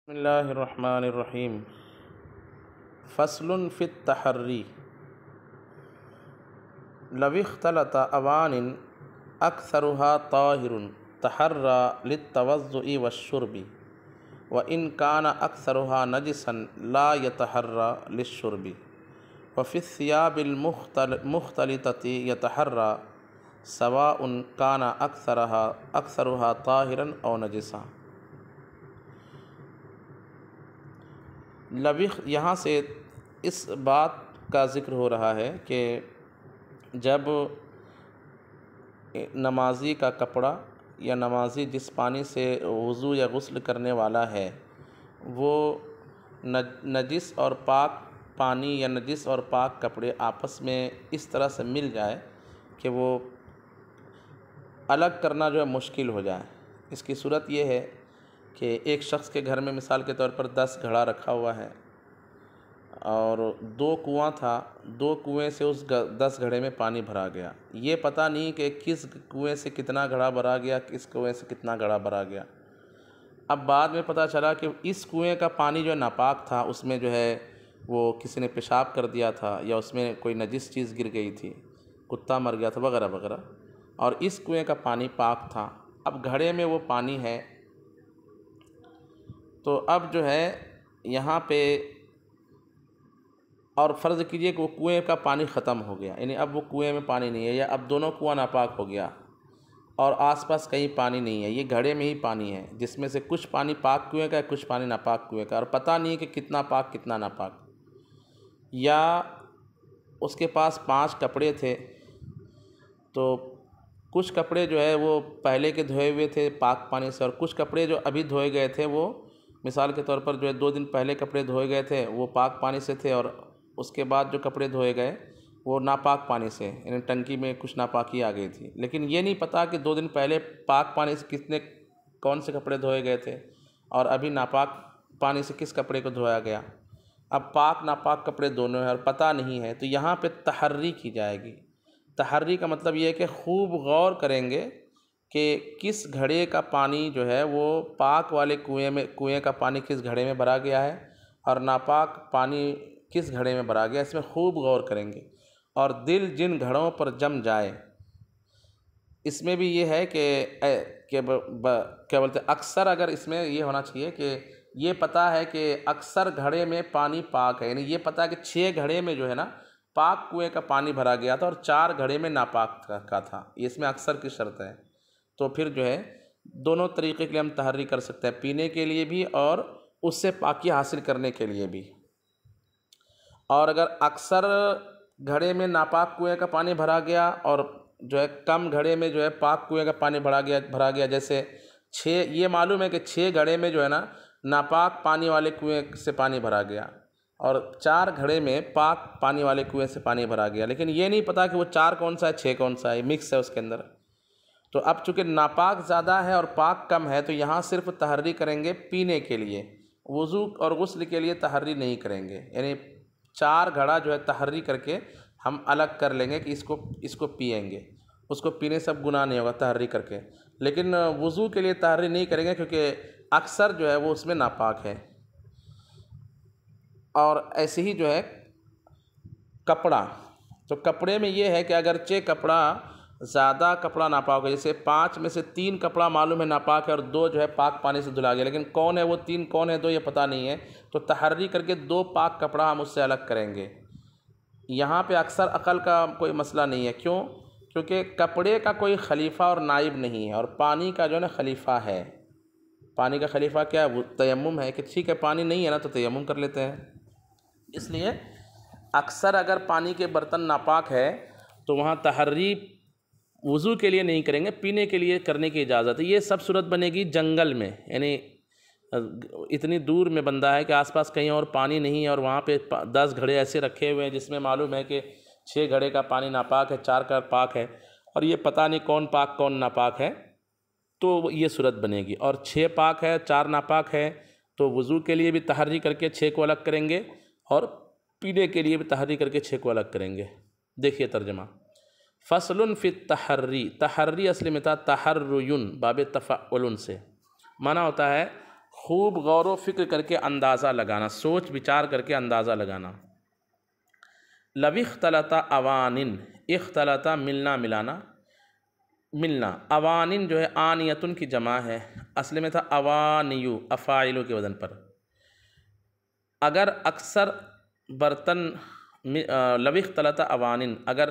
बिस्मिल्लाहिर्रहमानिर्रहीम। फ़स्लुन फ़ित तहर्री लविख्तलत अवानिन अक्सरुहा ताहिरुन तहर्रा लित्तवज़्ज़ुइ वश्शुर्बि व इन कान अक्सरुहा नजिसन ला यतहर्रा लिश्शुर्बि व फ़िस्सियाबिल मुख्तलितति यतहर्रा सवाउन कान अक्सरुहा ताहिरन औ नजिसा। लविख यहाँ से इस बात का ज़िक्र हो रहा है कि जब नमाजी का कपड़ा या नमाजी जिस पानी से वज़ू या गुस्ल करने वाला है वो नजिस और पाक पानी या नजिस और पाक कपड़े आपस में इस तरह से मिल जाए कि वो अलग करना जो है मुश्किल हो जाए। इसकी सूरत ये है कि एक शख्स के घर में मिसाल के तौर पर 10 घड़ा रखा हुआ है और 2 कुआं था। 2 कुएं से उस 10 घड़े में पानी भरा गया। ये पता नहीं कि किस कुएं से कितना घड़ा भरा गया, किस कुएं से कितना घड़ा भरा गया। अब बाद में पता चला कि इस कुएं का पानी जो नापाक था, उसमें जो है वो किसी ने पेशाब कर दिया था या उसमें कोई नजिस चीज़ गिर गई थी, कुत्ता मर गया था वगैरह वगैरह, और इस कुएं का पानी पाक था। अब घड़े में वो पानी है तो अब जो है यहाँ पे, और फ़र्ज़ कीजिए कि वो कुएं का पानी ख़त्म हो गया, यानी अब वो कुएं में पानी नहीं है, या अब दोनों कुआं नापाक हो गया और आसपास कहीं पानी नहीं है, ये घड़े में ही पानी है जिसमें से कुछ पानी पाक कुएं का है, कुछ पानी नापाक कुएं का, और पता नहीं है कि कितना पाक कितना नापाक। या उसके पास 5 कपड़े थे तो कुछ कपड़े जो है वो पहले के धोए हुए थे पाक पानी से, और कुछ कपड़े जो अभी धोए गए थे वो मिसाल के तौर पर जो है 2 दिन पहले कपड़े धोए गए थे वो पाक पानी से थे, और उसके बाद जो कपड़े धोए गए वो नापाक पानी से, यानी टंकी में कुछ नापाकी आ गई थी। लेकिन ये नहीं पता कि 2 दिन पहले पाक पानी से कौन से कपड़े धोए गए थे और अभी नापाक पानी से किस कपड़े को धोया गया। अब पाक नापाक कपड़े दोनों हैं और पता नहीं है, तो यहाँ पे तहर्री की जाएगी। तहर्री का मतलब ये है कि खूब गौर करेंगे कि किस घड़े का पानी जो है वो पाक वाले कुएं का पानी किस घड़े में भरा गया है और नापाक पानी किस घड़े में भरा गया, इसमें खूब गौर करेंगे। और दिल जिन घड़ों पर जम जाए, इसमें भी ये है कि क्या बोलते हैं, अक्सर अगर इसमें ये होना चाहिए कि ये पता है कि अक्सर घड़े में पानी पाक है, यानी ये पता है कि 6 घड़े में जो है ना पाक कुएं का पानी भरा गया था और 4 घड़े में नापाक का था, इसमें अक्सर की शर्त है। तो फिर जो है दोनों तरीक़े के लिए हम तहर्री कर सकते हैं, पीने के लिए भी और उससे पाकी हासिल करने के लिए भी। और अगर अक्सर घड़े में नापाक कुएं का पानी भरा गया और जो है कम घड़े में जो है पाक कुएं का पानी भरा गया, जैसे 6, ये मालूम है कि 6 घड़े में जो है ना नापाक पानी वाले कुएं से पानी भरा गया और 4 घड़े में पाक पानी वाले कुएं से पानी भरा गया, लेकिन ये नहीं पता कि वो 4 कौन सा है 6 कौन सा है, मिक्स है उसके अंदर। तो अब चूँकि नापाक ज़्यादा है और पाक कम है, तो यहाँ सिर्फ तहर्री करेंगे पीने के लिए, वज़ू और गुस्ल के लिए तहर्री नहीं करेंगे। यानी 4 घड़ा जो है तहर्री करके हम अलग कर लेंगे कि इसको पिएंगे, उसको पीने से अब गुनाह नहीं होगा तहर्री करके। लेकिन वज़ू के लिए तहर्री नहीं करेंगे क्योंकि अक्सर जो है वो उसमें नापाक है। और ऐसे ही जो है कपड़ा, तो कपड़े में ये है कि अगरचे कपड़ा ज़्यादा कपड़ा नापाक है, जैसे 5 में से 3 कपड़ा मालूम है नापाक है और 2 जो है पाक पानी से धुला गया, लेकिन कौन है वो 3, कौन है 2 ये पता नहीं है, तो तहर्री करके 2 पाक कपड़ा हम उससे अलग करेंगे। यहाँ पे अक्सर अकल का कोई मसला नहीं है, क्यों? क्योंकि कपड़े का कोई खलीफा और नाइब नहीं है और पानी का जो है ना खलीफा है। पानी का खलीफा क्या है? वो तयम्मुम है कि ठीक है पानी नहीं है ना तो तयम्मुम कर लेते हैं। इसलिए अक्सर अगर पानी के बर्तन नापाक है तो वहाँ तहर्री वज़ू के लिए नहीं करेंगे, पीने के लिए करने की इजाज़त है। ये सब सूरत बनेगी जंगल में, यानी इतनी दूर में बंदा है कि आसपास कहीं और पानी नहीं है और वहाँ पे 10 घड़े ऐसे रखे हुए हैं जिसमें मालूम है कि 6 घड़े का पानी नापाक है, 4 का पाक है, और ये पता नहीं कौन पाक कौन नापाक है, तो ये सूरत बनेगी। और 6 पाक है 4 नापाक है, तो वज़ू के लिए भी तहर्री करके 6 को अलग करेंगे और पीने के लिए भी तहर्री करके 6 को अलग करेंगे। देखिए तर्जमा, फ़स्लुन फ़ित तहर्री, तहर्री असली में था तहर्रुयुन बाबे तफ़अलुन से, माना होता है खूब गौर व फिक्र करके अंदाज़ा लगाना, सोच विचार करके अंदाज़ा लगाना। लविख्तलता अवानिन, इख्तलता मिलना मिलाना, मिलना। अवानिन जो है आनियतुन की जमा है, असली में था अवानियु, अफ़ाइलु के वज़न पर। अगर अक्सर बर्तन लविख्तलता अवानिन, अगर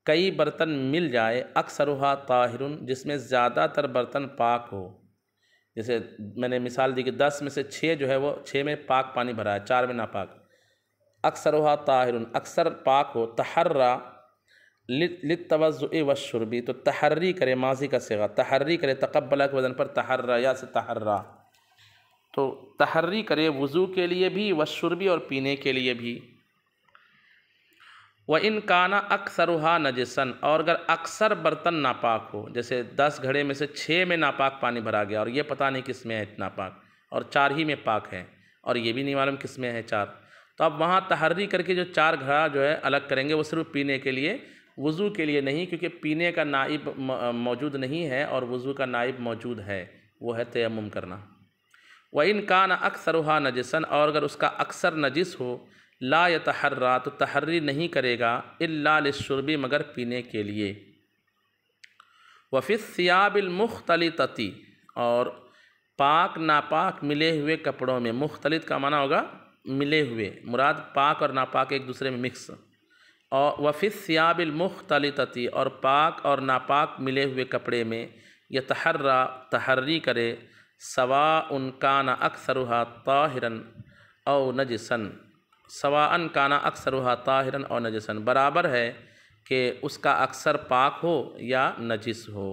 कई बर्तन मिल जाए, अक्सरुहा ताहिरुन, जिसमें ज़्यादातर बर्तन पाक हो। जैसे मैंने मिसाल दी कि 10 में से 6 जो है वो 6 में पाक पानी भरा है, 4 में नापाक। अक्सरुहा ताहिरुन, अक्सर पाक हो। तहर्रा लित्तवज़्ज़ुइ वश्शुर्बी, तो तहर्री करे, माजी का सिगा, तहर्री करे, तक़ब्बला के वज़न पर तहर्रा, या से तहर्रा, तो तहर्री करे वज़ू के लिए भी, वश्शुर्बी और पीने के लिए भी। व इन काना अक्सरुहा नजसन, और अगर अक्सर बर्तन नापाक हो, जैसे 10 घड़े में से 6 में नापाक पानी भरा गया और ये पता नहीं किस में है नापाक, और 4 ही में पाक है, और ये भी नहीं मालूम किस में है 4, तो अब वहाँ तहर्री करके जो 4 घड़ा जो है अलग करेंगे, वो सिर्फ पीने के लिए, वज़ू के लिए नहीं, क्योंकि पीने का नाइब मौजूद नहीं है और वज़ू का नाइब मौजूद है, वो है तयम्मुम करना। व इन काना अक्सरुहा नजसन, और अगर उसका अक्सर नजिस हो, ला यतहर्रा, तो तहर्री नहीं करेगा, इल्ला लिश्शुर्बी, मगर पीने के लिए। वफ़िस सियाबिल मुख्तलितती, और पाक नापाक मिले हुए कपड़ों में, मुख्तलित का माना होगा मिले हुए, मुराद पाक और नापाक एक दूसरे में मिक्स। और वफ़िस सियाबिल मुख्तलितती, और पाक और नापाक मिले हुए कपड़े में, यतहर्रा, तहर्री करे, सवा उन काना अक्सरुहा ताहिरन औ नजसन, सवाअन काना अक्सरुहा ताहिरन और नजसन, बराबर है कि उसका अक्सर पाक हो या नजिस हो।